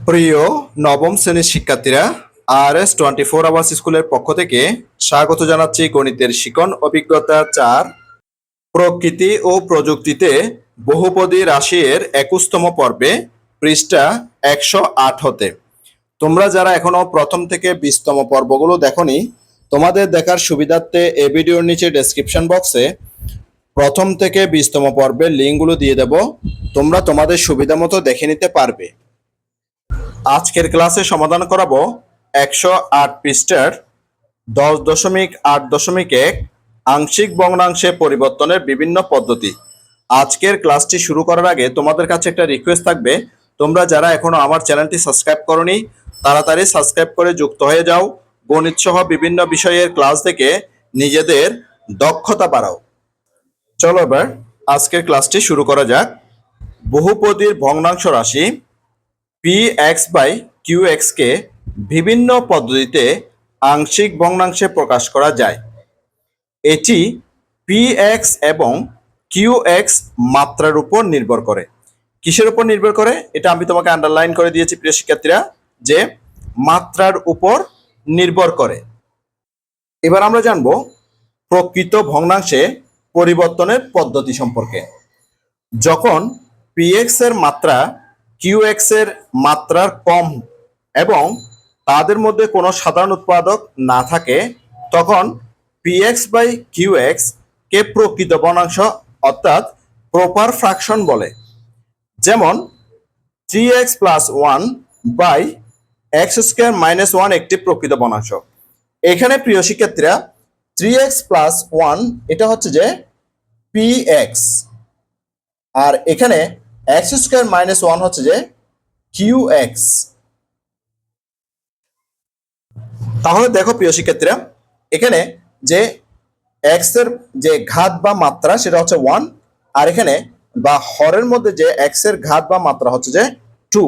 প্রিয় নবম শ্রেণীর শিক্ষার্থীরা, RS 24 আওয়ার্স স্কুলের পক্ষ থেকে স্বাগত জানাচ্ছি গণিতের শিখন অভিজ্ঞতা 4 প্রকৃতি ও প্রযুক্তিতে বহুপদী রাশি এর 21তম পর্বে পৃষ্ঠা 108 হতে। তোমরা যারা এখনো প্রথম থেকে 20তম পর্বগুলো দেখোনি, তোমাদের দেখার সুবিধার্থে এই ভিডিওর নিচে ডেসক্রিপশন বক্সে প্রথম থেকে 20তম পর্বের লিঙ্কগুলো দিয়ে দেব। তোমরা তোমাদের সুবিধা মতো দেখে নিতে পারবে। আজকের ক্লাসে সমাধান করাবো 108 পৃষ্ঠার 10.8.1 আংশিক ভগ্নাংশে পরিবর্তনের বিভিন্ন পদ্ধতি। আজকের ক্লাসটি শুরু করার আগে তোমাদের কাছে একটা রিকোয়েস্ট থাকবে, তোমরা যারা এখনো আমার চ্যানেলটি সাবস্ক্রাইব করনি তাড়াতাড়ি সাবস্ক্রাইব করে যুক্ত হয়ে যাও। গণিত সহ বিভিন্ন বিষয়ের ক্লাস দেখে নিজেদের দক্ষতা বাড়াও। চলো এবার আজকের ক্লাসটি শুরু করা যাক। বহুপদীর ভগ্নাংশ রাশি px/qx কে বিভিন্ন পদ্ধতিতে আংশিক ভগ্নাংশে প্রকাশ করা যায়। এটি px এবং qx মাত্রার উপর নির্ভর করে। কিসের উপর নির্ভর করে? এটা আমি তোমাকে আন্ডারলাইন করে দিয়েছি প্রিয় শিক্ষার্থীরা, যে মাত্রার উপর নির্ভর করে। এবার আমরা জানবো প্রকৃত ভগ্নাংশে পরিবর্তনের পদ্ধতি সম্পর্কে। যখন px এর মাত্রা qx এর মাত্রার কম এবং তাদের মধ্যে কোনো সাধারণ উৎপাদক না থাকে, তখন px/qx কে প্রকৃত ভগ্নাংশ অর্থাৎ প্রপার ফ্র্যাকশন বলে। যেমন 3x + 1/x² - 1 একটি প্রকৃত ভগ্নাংশ। এখানে প্রিয় শিক্ষার্থীরা 3x + 1 এটা হচ্ছে যে px, আর এখানে x² - 1 হচ্ছে যে qx। তাহলে দেখো প্রিয় শিক্ষার্থীরা, এখানে যে x এর যে ঘাত বা মাত্রা সেটা হচ্ছে 1, আর এখানে বা হরের মধ্যে যে x এর ঘাত বা মাত্রা হচ্ছে যে 2।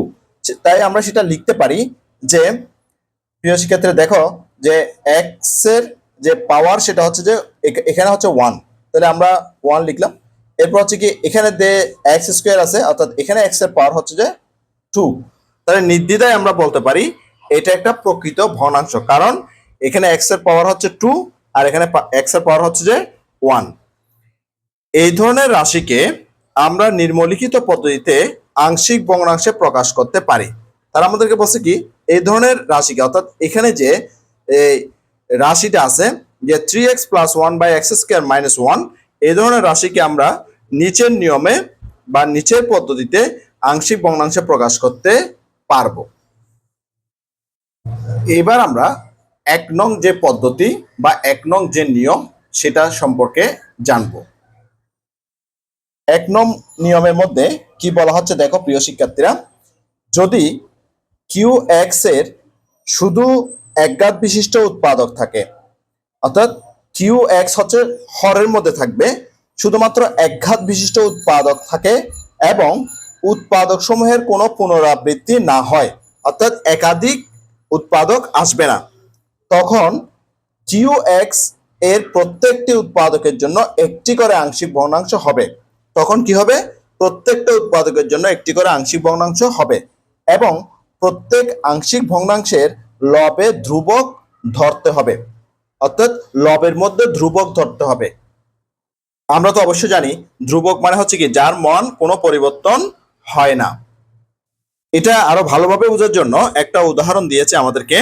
তাই আমরা সেটা লিখতে পারি যে প্রিয় শিক্ষার্থীরা দেখো যে x এর যে পাওয়ার সেটা হচ্ছে যে এখানে হচ্ছে 1, তাহলে আমরা 1 লিখলাম। এরপর হচ্ছে কি এখানে যে x² আছে, অর্থাৎ এখানে x এর পাওয়ার হচ্ছে যে 2। তাহলে নির্দ্বিধায় আমরা বলতে পারি এটা একটা প্রকৃত ভগ্নাংশ, কারণ এখানে x এর পাওয়ার হচ্ছে 2 আর এখানে x এর পাওয়ার হচ্ছে যে 1। এই ধরনের রাশিকে আমরা নিম্নলিখিত পদ্ধতিতে আংশিক ভগ্নাংশে প্রকাশ করতে পারি। তারা আমাদেরকে বলছে কি এই ধরনের রাশিকে, অর্থাৎ এখানে যে এই রাশিটা আছে যে 3x + 1/x² - 1, এই ধরনের রাশিকে আমরা নিচের নিয়মে বা নিচের পদ্ধতিতে আংশিক ভগ্নাংশে প্রকাশ করতে পারবো। এবার আমরা 1 নং যে পদ্ধতি বা 1 নং যে নিয়ম সেটা সম্পর্কে জানবো। 1 নং নিয়মের মধ্যে কি বলা হচ্ছে দেখো প্রিয় শিক্ষার্থীরা, যদি qx এর শুধু একঘাত বিশিষ্ট উৎপাদক থাকে, অর্থাৎ qx হচ্ছে হরের মধ্যে থাকবে, শুধুমাত্র একঘাত বিশিষ্ট উৎপাদক থাকে এবং উৎপাদক সমূহের কোনো পুনরাবৃত্তি না হয়, অর্থাৎ একাধিক উৎপাদক আসবে না, তখন qx এর প্রত্যেকটি উৎপাদকের জন্য একটি করে আংশিক ভগ্নাংশ হবে। তখন কি হবে? প্রত্যেকটা উৎপাদকের জন্য একটি করে আংশিক ভগ্নাংশ হবে এবং প্রত্যেক আংশিক ভগ্নাংশের লবে ধ্রুবক ধরতে হবে, অর্থাৎ লবের মধ্যে ধ্রুবক ধরতে হবে। আমরা তো অবশ্যই জানি ধ্রুবক মানে হচ্ছে কি যার মান কোনো পরিবর্তন হয় না। এটা আরো ভালোভাবে বোঝার জন্য একটা উদাহরণ দিয়েছে আমাদেরকে,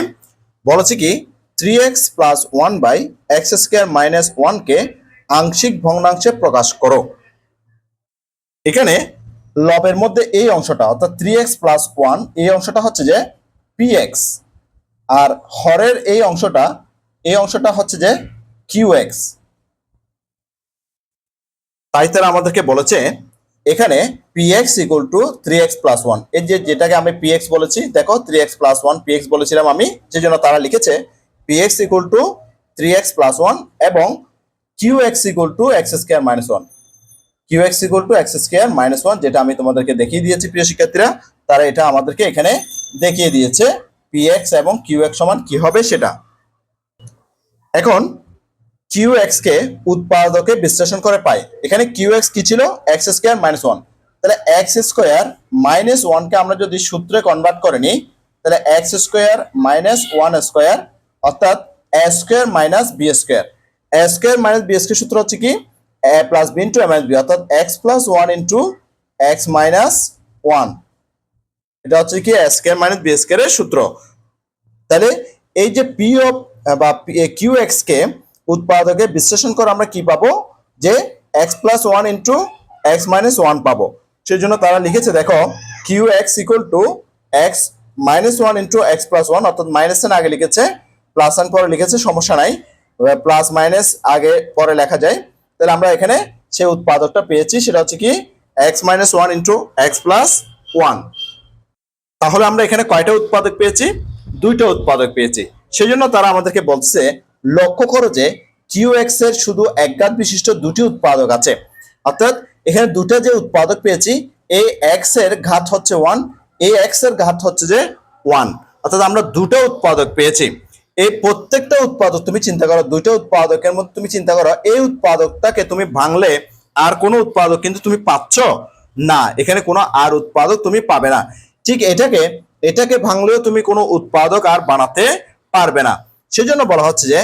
বলেছে কি 3x + 1/x² - 1 কে আংশিক ভগ্নাংশে প্রকাশ করো। এখানে লবের মধ্যে এই অংশটা অর্থাৎ 3x + 1 এই অংশটা হচ্ছে যে px, আর হরের এই অংশটা হচ্ছে যে qx। তাই তারা আমাদেরকে বলেছে এখানে px = 3x + 1, এই যেটাকে আমি px বলেছি, দেখো 3x + 1 px বলেছিলাম আমি, সেজন্য তারা লিখেছে px = 3x + 1 এবং qx = x² - 1। qx = x² - 1, যেটা আমি তোমাদেরকে দেখিয়ে দিয়েছি প্রিয় শিক্ষার্থীরা, তারা এটা আমাদেরকে এখানে দেখিয়ে দিয়েছে px এবং qx সমান কি হবে সেটা। এখন qx কে উৎপাদকে বিশ্লেষণ করে পাই, এখানে qx কি ছিল? x² - 1, তাহলে এক্স স্কোয়ার মাইনাস ওয়ানকে আমরা যদি সূত্রে কনভার্ট করে নিই, তাহলে x square minus one square অর্থাৎ এ স্কোয়ার মাইনাস বি স্কোয়ার। এ স্কোয়ার মাইনাস বি স্কোয়ার সূত্র হচ্ছে কি এ প্লাস বি ইন্টু এ মাইনাস বি, অর্থাৎ x plus one into x minus one. এটা হচ্ছে কি এ স্কোয়ার মাইনাস বি স্কোয়ারের সূত্র। তাহলে এই যে পি অফ বা কিউ এক্স কে উৎপাদকে বিশ্লেষণ করে আমরা কি পাবো, যে x plus one into x minus one পাবো। সেই জন্য তারা লিখেছে দেখো Q x equal to x minus one into x plus one, অর্থাৎ মাইনাস এর আগে লিখেছে প্লাস ওয়ান পরে লিখেছে, সমস্যা নাই, প্লাস মাইনাস আগে পরে লেখা যায়। তাহলে আমরা এখানে সেই উৎপাদকটা পেয়েছি, সেটা হচ্ছে কি x minus one into x plus one. তাহলে আমরা এখানে কয়টা উৎপাদক পেয়েছি, দুইটা উৎপাদক পেয়েছি। সেই জন্য তারা আমাদেরকে বলছে লক্ষ্য করো যে কিউ এক্স এর শুধু একঘাত বিশিষ্ট দুটি উৎপাদক আছে, অর্থাৎ এখানে দুটো যে উৎপাদক পেয়েছি, এই এক্স এর ঘাত হচ্ছে ওয়ান, এই এক্স এর ঘাত হচ্ছে যে ওয়ান, অর্থাৎ আমরা দুটো উৎপাদক পেয়েছি। এই প্রত্যেকটা উৎপাদক তুমি চিন্তা করো, দুইটা উৎপাদকের মধ্যে তুমি চিন্তা করো এই উৎপাদকটাকে তুমি ভাঙলে আর কোনো উৎপাদক কিন্তু তুমি পাচ্ছ না, এখানে কোনো আর উৎপাদক তুমি পাবে না। ঠিক এটাকে ভাঙলেও তুমি কোনো উৎপাদক আর বানাতে পারবে না। সেজন্য বলা হচ্ছে যে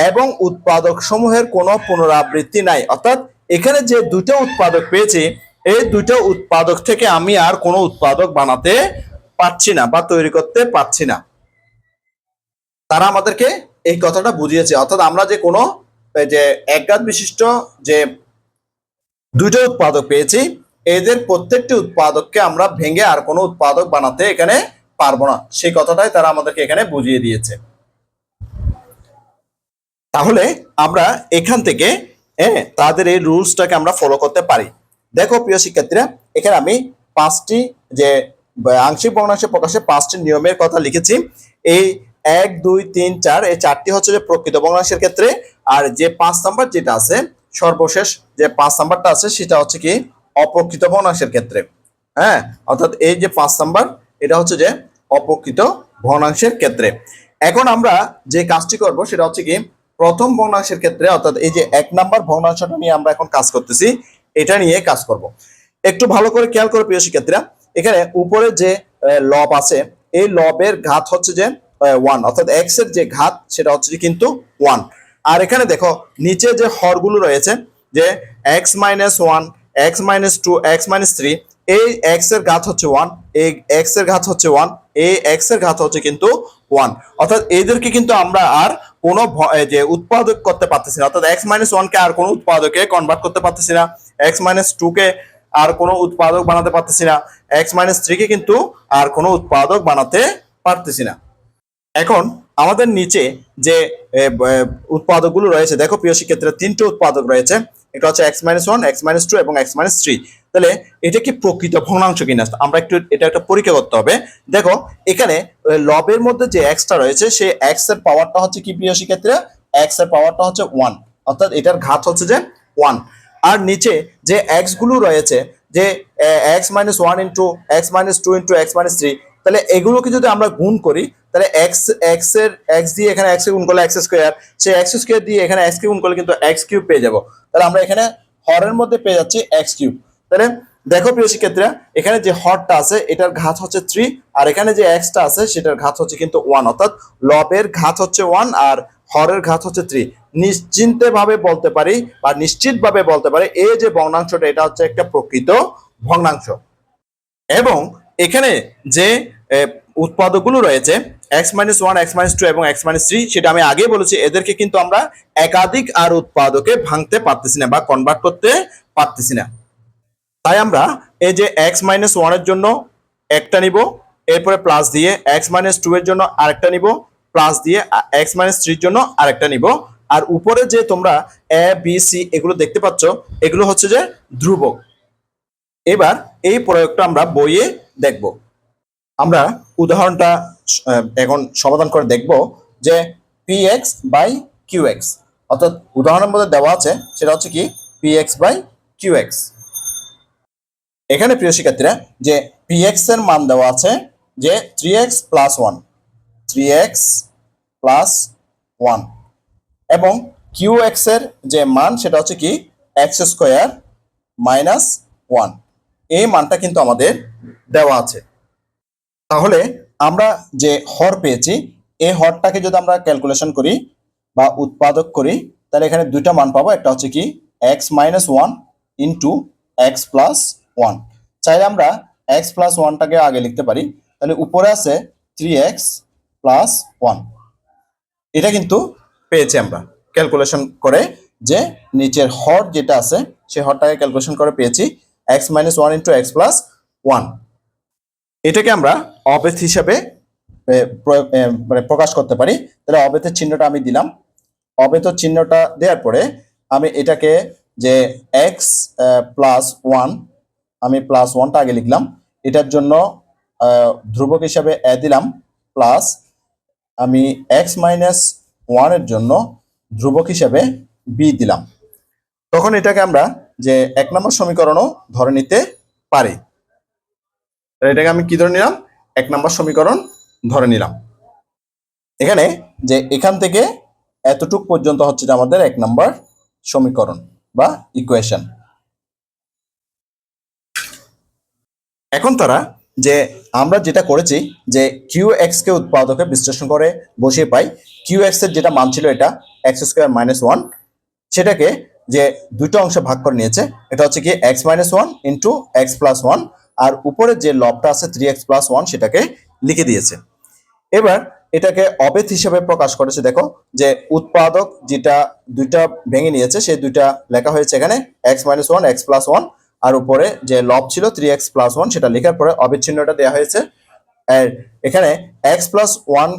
এবং উৎপাদক সমূহের কোনো পুনরাবৃত্তি নাই, অর্থাৎ এখানে যে দুটো উৎপাদক পেয়েছি এই দুটো উৎপাদক থেকে আমি আর কোনো উৎপাদক বানাতে পারছি না বা তৈরি করতে পারছি না। তারা আমাদেরকে এই কথাটা বুঝিয়েছে, অর্থাৎ আমরা যে কোনো যে একঘাত বিশিষ্ট যে দুটো উৎপাদক পেয়েছি, এদের প্রত্যেকটি উৎপাদককে আমরা ভেঙে আর কোনো উৎপাদক বানাতে এখানে পারবো না, সেই কথাটাই তারা আমাদেরকে এখানে বুঝিয়ে দিয়েছে। তাহলে আমরা এখান থেকে তাদের এই রুলসটাকে আমরা ফলো করতে পারি। দেখো প্রিয় শিক্ষার্থীরা, এখানে আমি পাঁচটি যে আংশিক ভগ্নাংশ প্রকাশে পাঁচটি নিয়মের কথা লিখেছি। এই 1 2 3 4 এই চারটি হচ্ছে যে প্রকৃত ভগ্নাংশের ক্ষেত্রে, আর যে 5 নাম্বার যেটা আছে সর্বশেষ যে 5 নাম্বারটা আছে সেটা হচ্ছে কি অপ্রকৃত ভগ্নাংশের ক্ষেত্রে। হ্যাঁ, অর্থাৎ এই যে 5 নাম্বার এটা হচ্ছে যে অপ্রকৃত ভগ্নাংশের ক্ষেত্রে। এখন আমরা যে কাজটি করব সেটা হচ্ছে কি প্রথম ভগ্নাংশের ক্ষেত্রে, অর্থাৎ এই যে 1 নাম্বার ভগ্নাংশটা নিয়ে আমরা এখন কাজ করতেছি, এটা নিয়ে কাজ করব। একটু ভালো করে খেয়াল করে প্রিয় শিক্ষার্থীরা, এখানে উপরে যে লব আছে এই লবের ঘাত হচ্ছে যে 1, অর্থাৎ এক্স এর যে ঘাত সেটা হচ্ছে কিন্তু 1। আর এখানে দেখো নিচে যে হরগুলো রয়েছে যে x minus one, x minus two, x minus three, এই এক্স এর ঘাত হচ্ছে 1, এই এক্স এর ঘাত হচ্ছে 1, এই এক্স এর ঘাত হচ্ছে কিন্তু 1, অর্থাৎ এদেরকে কিন্তু আমরা আর কোনো যে উৎপাদক করতে পারতেছি না, অর্থাৎ এক্স মাইনাস ওয়ান কে আর কোনো উৎপাদকে কনভার্ট করতে পারতেছি না, এক্স মাইনাস টু কে আর কোনো উৎপাদক বানাতে পারতেছি না, এক্স মাইনাস থ্রি কে কিন্তু আর কোনো উৎপাদক বানাতে পারতেছি না। এখন আমাদের নিচে যে উৎপাদকগুলো রয়েছে, দেখো প্রিয় শিক্ষার্থীরা তিনটে উৎপাদক রয়েছে, এটা হচ্ছে x minus one, x minus two এবং এক্স মাইনাস থ্রি। তাহলে এটা কি প্রকৃত ভগ্নাংশ কিনা আমরা একটু এটা একটা পরীক্ষা করতে হবে। দেখো এখানে লবের মধ্যে যে এক্সটা রয়েছে সেই এক্স এর পাওয়ারটা হচ্ছে কি প্রিয় শিক্ষার্থীরা, এক্স এর পাওয়ারটা হচ্ছে 1, অর্থাৎ এটার ঘাত হচ্ছে যে 1। আর নিচে যে এক্স গুলো রয়েছে যে x minus one into x minus two into x minus three, তাহলে এগুলোকে যদি আমরা গুণ করি তাহলে এক্স দিয়ে এখানে এক্স গুণ করলে এক্স স্কোয়ার, সেই এক্স স্কোয়ার দিয়ে এখানে এক্স কে গুণ করলে কিন্তু এক্স কিউব পেয়ে যাবো। তাহলে আমরা এখানে হরের মধ্যে পেয়ে যাচ্ছি এক্স কিউব। তাহলে দেখো প্রিয় শিক্ষার্থীরা, এখানে যে হরটা আছে এটার ঘাত হচ্ছে 3, আর এখানে যে এক্সটা আছে সেটার ঘাত হচ্ছে কিন্তু 1, অর্থাৎ লবের ঘাত হচ্ছে 1 আর হরের ঘাত হচ্ছে 3। নিশ্চিন্তে ভাবে বলতে পারি বা নিশ্চিত ভাবে বলতে পারি এই যে ভগ্নাংশটা এটা হচ্ছে একটা প্রকৃত ভগ্নাংশ। এবং এখানে যে উৎপাদকগুলো রয়েছে x minus one, x minus two এবং এক্স মাইনাস থ্রি, সেটা আমি আগে বলেছি এদেরকে কিন্তু আমরা একাধিক আর উৎপাদকে ভাঙতে পারতেছি না বা কনভার্ট করতে পারতেছি না। তাই আমরা এই যে এক্স মাইনাস ওয়ানের জন্য একটা নিব, এরপরে প্লাস দিয়ে এক্স মাইনাস টু এর জন্য আরেকটা নিব, প্লাস দিয়ে এক্স মাইনাস থ্রির জন্য আরেকটা নিব। আর উপরে যে তোমরা এ বি সি এগুলো দেখতে পাচ্ছ এগুলো হচ্ছে যে ধ্রুবক। এবার এই প্রয়োগটা আমরা বইয়ে দেখব। আমরা উদাহরণটা এখন সমাধান করে দেখব যে P x by Q x, অর্থাৎ উদাহরণের মধ্যে দেওয়া আছে সেটা হচ্ছে কি P x by Q x. এখানে প্রিয় শিক্ষার্থীরা যে পি এক্স এর মান দেওয়া আছে যে 3x প্লাস 1, 3x প্লাস 1, এবং কিউ এক্স এর যে মান সেটা হচ্ছে কি এক্স স্কোয়ার মাইনাস 1। এই মানটা কিন্তু আমাদের দেওয়া আছে। তাহলে আমরা যে হর পেয়েছি এই হরটাকে যদি আমরা ক্যালকুলেশন করি বা উৎপাদক করি, তাহলে এখানে দুইটা মান পাবো। একটা হচ্ছে কি x-1 ইন্টু x+1। চাইলে আমরা x+1টাকে আগে লিখতে পারি, তাহলে উপরে আছে 3x+1। এটা কিন্তু পেয়েছি আমরা ক্যালকুলেশন করে, যে নিচের হর যেটা আছে সেই হরটাকে ক্যালকুলেশন করে পেয়েছি x-1 ইন্টু x+1। এটাকে আমরা অবেধ হিসাবে মানে প্রকাশ করতে পারি। তাহলে অবেধের চিহ্নটা আমি দিলাম। অবেধ চিহ্নটা দেওয়ার পরে আমি এটাকে যে x+1, আমি +1টা আগে লিখলাম, এটার জন্য ধ্রুবক হিসাবে দিলাম প্লাস, আমি x-1 এর জন্য ধ্রুবক হিসাবে b দিলাম। তখন এটাকে আমরা যে 1 নম্বর সমীকরণও ধরে নিতে পারি। এটাকে আমি কি ধরে নিলাম? 1 নম্বর সমীকরণ ধরে নিলাম। এখানে যে এখান থেকে এতটুক পর্যন্ত হচ্ছে যে আমাদের 1 নম্বর সমীকরণ বা ইকুয়েশন। এখন তারা যে আমরা যেটা করেছি যে qx কে উৎপাদকে বিশ্লেষণ করে বসিয়ে পাই, qx এর যেটা মান ছিল এটা x² - 1, সেটাকে যে দুটো অংশে ভাগ করে নিয়েছে। এটা হচ্ছে কি x-1 ইন্টু x+1, আর উপরে যে লবটা আছে 3x+1 সেটাকে লিখে দিয়েছে। এবার এটাকে অবেধ হিসেবে প্রকাশ করেছে। দেখো যে উৎপাদক যেটা দুইটা ভেঙে নিয়েছে সেই দুইটা লেখা হয়েছে এখানে x-1 x+1, আর উপরে যে লব ছিল 3x+1 সেটা লেখার পরে অবেধ চিহ্নটা দেওয়া হয়েছে। আর এখানে x+1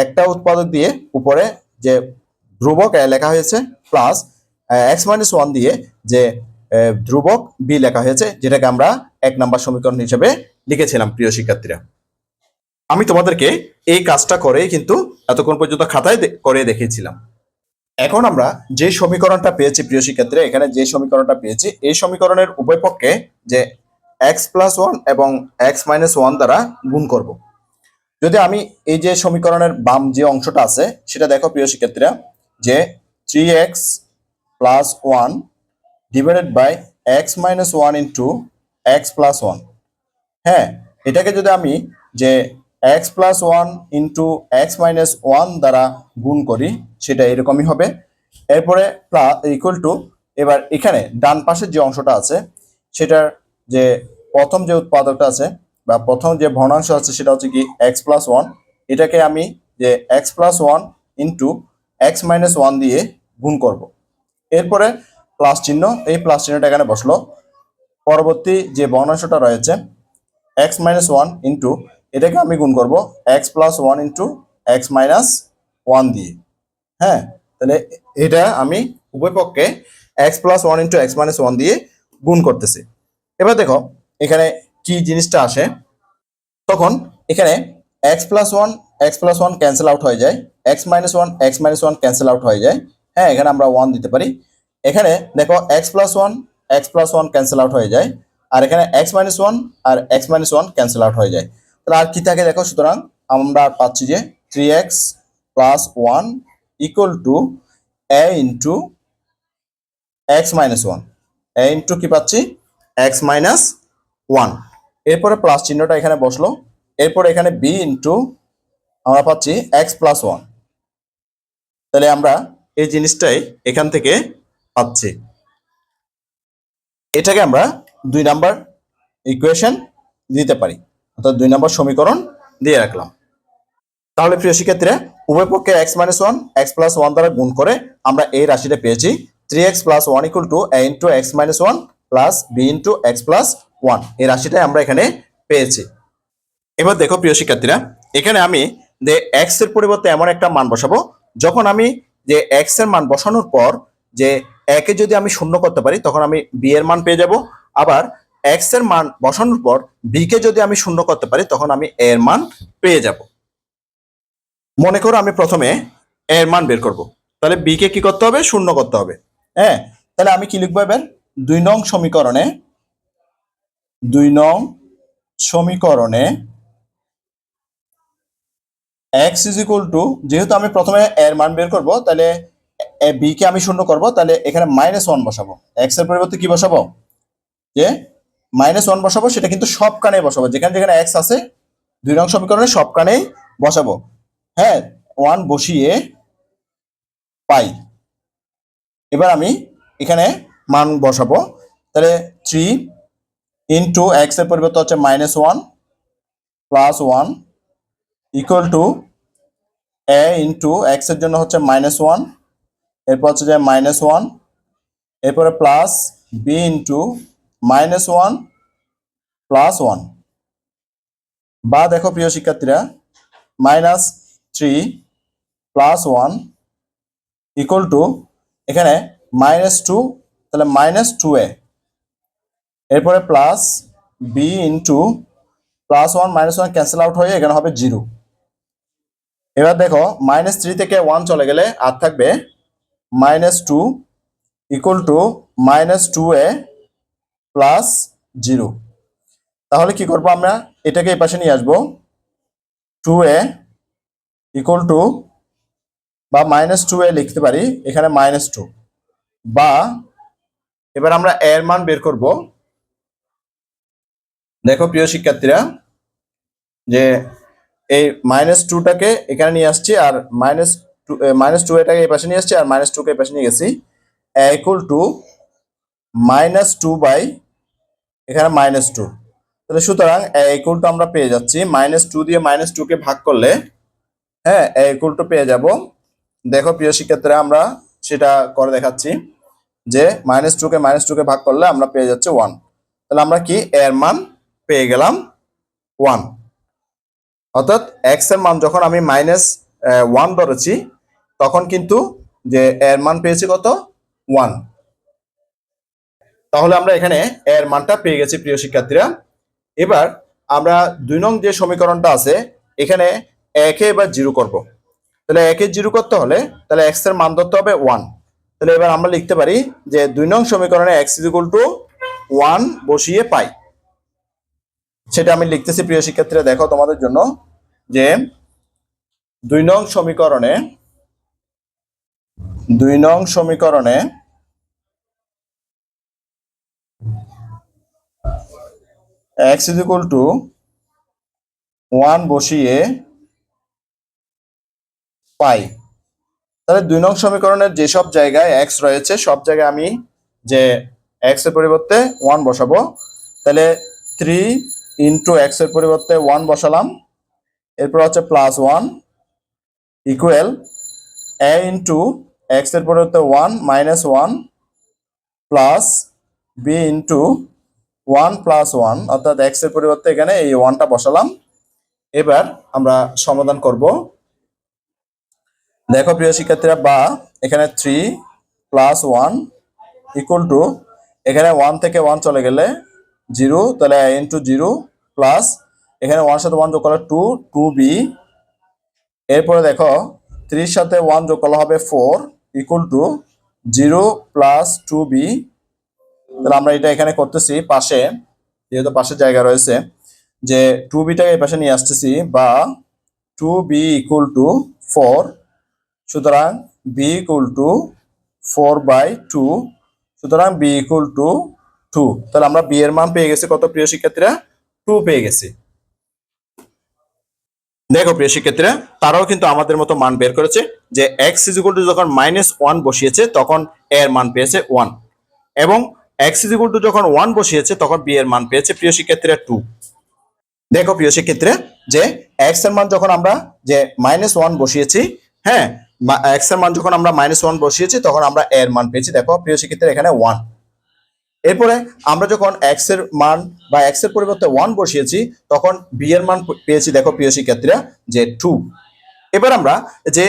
একটা উৎপাদক দিয়ে উপরে যে ধ্রুবক লেখা হয়েছে, প্লাস x-1 দিয়ে যে ধ্রুবক b লেখা হয়েছে, যেটাকে আমরা 1 নম্বর সমীকরণ হিসেবে লিখেছিলাম। প্রিয় শিক্ষার্থীরা, আমি তোমাদেরকে এই কাজটা করে কিন্তু এতক্ষণ পর্যন্ত খাতায় করে দেখিয়েছিলাম। এখন আমরা যে সমীকরণটা পেয়েছি প্রিয় শিক্ষার্থীরা, এখানে যে সমীকরণটা পেয়েছি এই সমীকরণের উভয় পক্ষে যে x+1 এবং x-1 দ্বারা গুণ করব। যদি আমি এই যে সমীকরণের বাম যে অংশটা আছে সেটা দেখো প্রিয় শিক্ষার্থীরা, যে 3x+1 divided by x-1 into x+1। হ্যাঁ, এটাকে যদি আমি যে x+1 ইন্টু x-1 দ্বারা গুণ করি সেটা এরকমই হবে। এরপরে ইকুয়াল টু, এবার এখানে ডান পাশের যে অংশটা আছে সেটার যে প্রথম যে উৎপাদকটা আছে বা প্রথম যে ভগ্নাংশ আছে সেটা হচ্ছে কি x+1, এটাকে আমি যে x+1 ইন্টু x-1 দিয়ে গুণ করব। এরপরে প্লাস চিহ্ন, এই প্লাস চিহ্নটা এখানে বসলো। পরবর্তী যে ভগ্নাংশটা রয়েছে x-1 ইন্টু, এটাকে আমি গুণ করব x+1 ইন্টু x-1 দিয়ে। হ্যাঁ, তাহলে এটা আমি উভয় পক্ষে x+1 ইন্টু x-1 দিয়ে গুণ করতেছি। এবার দেখো এখানে কি জিনিসটা আসে, তখন এখানে x+1 ক্যান্সেল আউট হয়ে যায়, x-1 ক্যান্সেল আউট হয়ে যায়। হ্যাঁ, এখানে আমরা 1 দিতে পারি। এখানে দেখো x+1 ক্যান্সেল আউট হয়ে যায়, আর এখানে x-1 আর x-1 ক্যান্সেল আউট হয়ে যায়। তাহলে আর কি থাকে দেখো, সুতরাং আমরা পাচ্ছি যে 3x+1 equal to a into x-1, a into কি পাচ্ছি x-1। এরপরে প্লাস চিহ্নটা এখানে বসলো। এরপরে এখানে b ইন্টু আমরা পাচ্ছি x+1। তাহলে আমরা এই জিনিসটাই এখান থেকে পাচ্ছি। এটাকে আমরা 2 নাম্বার ইকুয়েশন দিতে পারি, অর্থাৎ 2 নাম্বার সমীকরণ দিয়ে রাখলাম। তাহলে প্রিয় শিক্ষার্থীরা, উভয় পক্ষে x-1 x+1 দ্বারা গুণ করে আমরা এই রাশিটা পেয়েছি 3x+1 equal to a into x-1 plus b into x+1। এই রাশিটাই আমরা এখানে পেয়েছি। এবার দেখো প্রিয় শিক্ষার্থীরা, এখানে আমি যে x এর পরিবর্তে এমন একটা মান বসাবো, যখন আমি যে x এর মান বসানোর পর যে a কে যদি আমি শূন্য করতে পারি তখন আমি b এর মান পেয়ে যাব। আবার x এর মান বসানোর পর b কে যদি আমি শূন্য করতে পারি তখন আমি a এর মান পেয়ে যাব। মনে করো আমি প্রথমে a এর মান বের করব, তাহলে b কে কি করতে হবে? শূন্য করতে হবে। হ্যাঁ, তাহলে আমি কি লিখবো এবার? 2 নং সমীকরণে x ইজ ইকুয়াল টু, যেহেতু আমি প্রথমে এর মান বের করব তাহলে b কে আমি শূন্য করব, তাহলে এখানে -1 বসাবো। x এর পরিবর্তে কি বসাবো? যে -1 বসাবো সেটা কিন্তু সবখানেই বসাবো, যেখানে যেখানে x আছে 2 নং সমীকরণে সবখানেই বসাবো। হ্যাঁ, 1 বসিয়ে পাই। এবার আমি এখানে মান বসাবো, তাহলে 3 ইন্টু এক্স এর পরিবর্তে হচ্ছে -1 প্লাস 1 ইকুয়াল টু এ ইন্টু এক্স এর জন্য হচ্ছে -1, এরপর হচ্ছে যে -1, এরপরে প্লাস বি ইন্টু -1 প্লাস 1, বা দেখো প্রিয় শিক্ষার্থীরা -3 প্লাস 1 ইকুয়াল টু এখানে -2, তাহলে -2a, এরপরে plus b into +1 -1 cancel out হয়ে এখানে হবে 0। এবার দেখো -3 থেকে 1 চলে গেলে আর থাকবে -2 ইকুয়াল টু -2a প্লাস 0। তাহলে কি করবো আমরা, এটাকে এই পাশে নিয়ে আসবো, 2a ইকুয়াল টু বা -2a লিখতে পারি এখানে -2, বা এবার আমরা এর মান বের করব। দেখো প্রিয় শিক্ষার্থীরা, যে এই -2টাকে এখানে নিয়ে আসছি, আর -2 এটাকে এই পাশে নিয়ে আসছি, আর -2কে এই পাশে নিয়ে গেছি, a ইকুয়াল টু -2 বাই এখানে -2। তাহলে সুতরাং a ইকুয়াল টু আমরা পেয়ে যাচ্ছি -2 দিয়ে -2কে ভাগ করলে, হ্যাঁ, a ইকুয়াল টু পেয়ে যাব। দেখো প্রিয় শিক্ষার্থীরা, আমরা সেটা করে দেখাচ্ছি যে -2কে ভাগ করলে আমরা পেয়ে যাচ্ছি 1। তাহলে আমরা কি এর মান পেয়ে গেলাম 1। অর্থাৎ এক্স এর মান যখন আমি -1 ধরেছি তখন কিন্তু যে এর মান পেয়েছি কত, 1। তাহলে আমরা এখানে এর মানটা পেয়ে গেছি প্রিয় শিক্ষার্থীরা। এবার আমরা 2 নং যে সমীকরণটা আছে এখানে একে এবার 0 করব। তাহলে একে 0 করতে হলে তাহলে এক্স এর মান ধরতে হবে 1। তাহলে এবার আমরা লিখতে পারি যে 2 নং সমীকরণে x ইকুয়াল টু 1 বসিয়ে পাই। সেটা আমি লিখতেছি প্রিয় শিক্ষার্থীরা, দেখো তোমাদের জন্য, যে 2 নং সমীকরণে x ইকুয়াল টু 1 বসিয়ে পাই। তাহলে 2 নং সমীকরণের যেসব জায়গায় x রয়েছে সব জায়গায় আমি যে x এর পরিবর্তে 1 বসাবো। তাহলে 3 ইন্টু x এর পরিবর্তে 1 বসালাম, এরপর হচ্ছে +1 ইকুয়াল a ইন্টু x এর পরিবর্তে 1 -1 প্লাস b ইন্টু 1 প্লাস 1, অর্থাৎ x এর পরিবর্তে এখানে এই 1টা বসালাম। এবার আমরা সমাধান করব। দেখো প্রিয় শিক্ষার্থীরা, বা এখানে 3 প্লাস 1 ইকুয়াল টু এখানে 1 থেকে 1 চলে গেলে 0, তাহলে a ইন্টু 0 প্লাস এখানে 1 সাথে 1 যোগ করলে 2, 2b, এরপরে দেখো 3 সাথে 1 যোগ করলে হবে 4 ইকুয়াল টু 0 প্লাস 2b। তাহলে আমরা এটা এখানে করতেছি পাশে, যেহেতু পাশে জায়গা রয়েছে, যে 2bটাকে এই পাশে নিয়ে আসতেছি, বা 2b ইকুয়াল টু 4। সুতরাং b ইকুয়াল টু 4/2, সুতরাং b ইকুয়াল টু 2। তাহলে আমরা b এর মান পেয়ে গেছি কত প্রিয় শিক্ষার্থীরা, 2 পেয়ে গেছি। দেখো প্রিয় শিক্ষার্থীরা, তারাও কিন্তু আমাদের মতো মান বের করেছে, যে x ইকুয়াল টু যখন -1 বসিয়েছে তখন a এর মান পেয়েছে 1, এবং x ইকুয়াল টু যখন 1 বসিয়েছে তখন b এর মান পেয়েছে প্রিয় শিক্ষার্থীরা 2। দেখো প্রিয় শিক্ষার্থীরা, যে x এর মান যখন আমরা যে -1 বসিয়েছি, হ্যাঁ, x এর মান যখন আমরা -1 বসিয়েছি তখন আমরা a এর মান পেয়েছি, দেখো প্রিয় শিক্ষার্থীরা এখানে 1। এরপরে আমরা যখন x এর মান বা x এর পরিবর্তে 1 বসিয়েছি তখন b এর মান পেয়েছি, দেখো প্রিয় শিক্ষার্থীরা, যে 2। এবার আমরা যে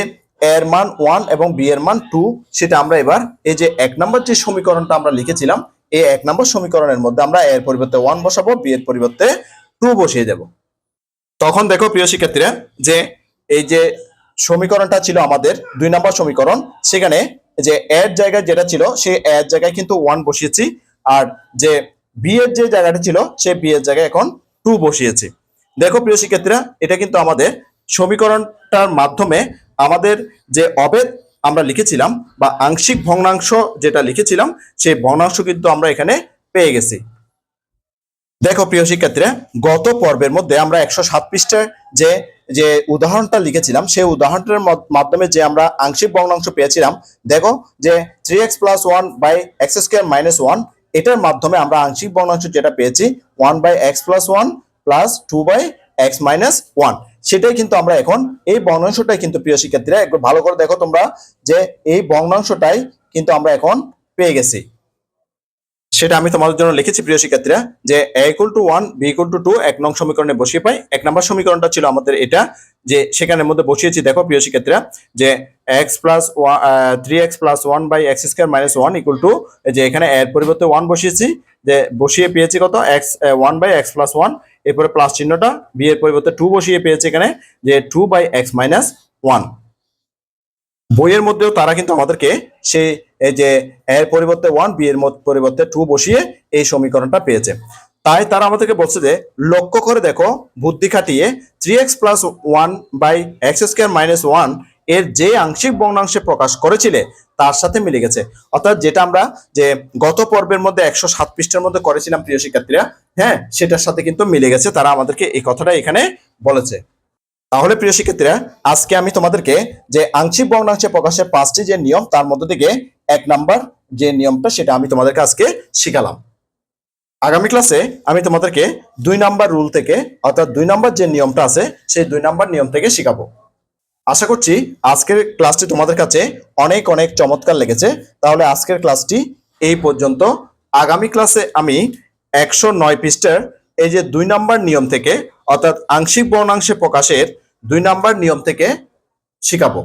এর মান 1 এবং b এর মান 2, সেটা আমরা এবার এই যে 1 নম্বর যে সমীকরণটা আমরা লিখেছিলাম এই 1 নম্বর সমীকরণের মধ্যে আমরা এর পরিবর্তে 1 বসাবো, b এর পরিবর্তে 2 বসিয়ে দেব। তখন দেখো প্রিয় শিক্ষার্থীরা, যে এই যে সমীকরণটা ছিল আমাদের 2 নম্বর সমীকরণ, সেখানে যে এর জায়গায় যেটা ছিল সেই এর জায়গায় কিন্তু 1 বসিয়েছি, আর যে বি এর যে জায়গাটা ছিল সেই বি এর জায়গায় এখন 2 বসিয়েছি। দেখো প্রিয় শিক্ষার্থীরা, এটা কিন্তু আমাদের সমীকরণটার মাধ্যমে আমাদের যে অবেদ আমরা লিখেছিলাম বা আংশিক ভগ্নাংশ যেটা লিখেছিলাম সেই ভগ্নাংশ কিন্তু আমরা এখানে পেয়ে গেছি। দেখো প্রিয় শিক্ষার্থীরা, গত পর্বের মধ্যে আমরা 107 পৃষ্ঠার যে যে উদাহরণটা লিখেছিলাম সেই উদাহরণটার মাধ্যমে যে আমরা আংশিক ভগ্নাংশ পেয়েছিলাম, দেখো যে 3x plus 1 by x square minus 1, এটার মাধ্যমে আমরা আংশিক ভগ্নাংশ যেটা পেয়েছি 1 by x plus 1 plus 2 by x minus 1, সেটাই কিন্তু আমরা এখন এই ভগ্নাংশটাই কিন্তু প্রিয় শিক্ষার্থীরা একটু ভালো করে দেখো তোমরা, যে এই ভগ্নাংশটাই কিন্তু আমরা এখন পেয়ে গেছি। সেটা আমি তোমাদের জন্য লিখেছি প্রিয় শিক্ষার্থীরা, যে a equal to 1 b equal to 2 এক নং সমীকরণে বসিয়ে পাই। এক নম্বর সমীকরণটা ছিল আমাদের এটা, যে সেখানের মধ্যে বসিয়েছি। দেখো প্রিয় শিক্ষার্থীরা, যে x plus 3x plus 1 by x square minus 1 equal to, যে এখানে এর পরিবর্তে 1 বসিয়েছি, যে বসিয়ে পেয়েছি কত x 1 বাই এক্স প্লাস 1, এরপরে প্লাস চিহ্নটা, b এর পরিবর্তে 2 বসিয়ে পেয়েছি এখানে, যে 2 বাই এক্স মাইনাস 1। বইয়ের মধ্যেও তারা কিন্তু আমাদেরকে সেই এই যে এর পরিবর্তে 1 বি এর পরিবর্তে 2 বসিয়ে এই সমীকরণটা পেয়েছে। তাই তারা আমাদেরকে বলছে যে লক্ষ্য করে দেখো, বুদ্ধি খাটিয়ে 3x plus 1 by x square minus 1 এর যে আংশিক ভগ্নাংশে প্রকাশ করেছিলে তার সাথে মিলে গেছে। অর্থাৎ যেটা আমরা যে গত পর্বের মধ্যে 107 পৃষ্ঠার মধ্যে করেছিলাম প্রিয় শিক্ষার্থীরা, হ্যাঁ, সেটার সাথে কিন্তু মিলে গেছে। তারা আমাদেরকে এই কথাটা এখানে বলেছে। তাহলে প্রিয় শিক্ষার্থীরা, আজকে আমি তোমাদেরকে যে আংশিক ভগ্নাংশে প্রকাশের 5টি যে নিয়ম, তার মধ্যে থেকে 1 নাম্বার যে নিয়মটা সেটা আমি তোমাদেরকে আজকে শিখালাম। আগামী ক্লাসে আমি তোমাদেরকে 2 নাম্বার রুল থেকে, অর্থাৎ 2 নাম্বার যে নিয়মটা আছে সেই 2 নাম্বার নিয়ম থেকে শিখাবো। আশা করছি আজকের ক্লাসটি তোমাদের কাছে অনেক অনেক চমৎকার লেগেছে। তাহলে আজকের ক্লাসটি এই পর্যন্ত। আগামী ক্লাসে আমি 109 পৃষ্ঠার এই যে 2 নাম্বার নিয়ম থেকে, অর্থাৎ আংশিক ভগ্নাংশে প্রকাশের 2 নাম্বার নিয়ম থেকে শিখাবো।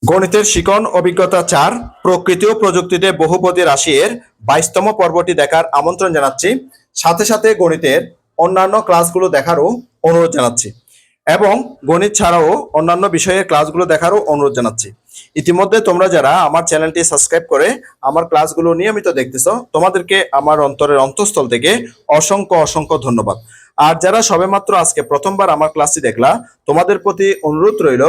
গণিতের শিকন অভিজ্ঞতা 4, প্রকৃতি ও প্রযুক্তিতে বহুপদী রাশি এর 22তম পর্বটি দেখার আমন্ত্রণ জানাচ্ছি। সাথে সাথে গণিতের অন্যান্য ক্লাসগুলো দেখারও অনুরোধ জানাচ্ছি, এবং গণিত ছাড়াও অন্যান্য বিষয়ের ক্লাসগুলো দেখারও অনুরোধ জানাচ্ছি। ইতিমধ্যে তোমরা যারা আমার চ্যানেলটি সাবস্ক্রাইব করে আমার ক্লাসগুলো নিয়মিত দেখতেছো, তোমাদেরকে আমার অন্তরের অন্তঃস্থল থেকে অসংখ্য অসংখ্য ধন্যবাদ। আর যারা সবেমাত্র আজকে প্রথমবার আমার ক্লাসটি দেখলা, তোমাদের প্রতি অনুরোধ রইল,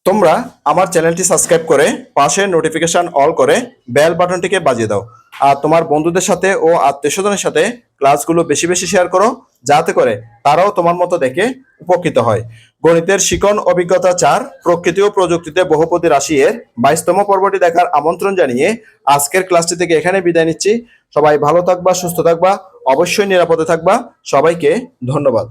তোমরা আমার চ্যানেলটি সাবস্ক্রাইব করে পাশে নোটিফিকেশন অল করে বেল বাটনটিকে বাজিয়ে দাও। আর তোমার বন্ধুদের সাথে ও আত্মীয়স্বজনের সাথে ক্লাসগুলো বেশি বেশি শেয়ার করো, যাতে করে তারাও তোমার মতো দেখে উপকৃত হয়। গণিতের শিকন অভিজ্ঞতা 4, প্রকৃতি ও প্রযুক্তিতে বহুপদী রাশি এর 22তম পর্বটি দেখার আমন্ত্রণ জানিয়ে আজকের ক্লাসটি থেকে এখানে বিদায় নিচ্ছি। সবাই ভালো থাকবা, সুস্থ থাকবা, অবশ্যই নিরাপদে থাকবা। সবাইকে ধন্যবাদ।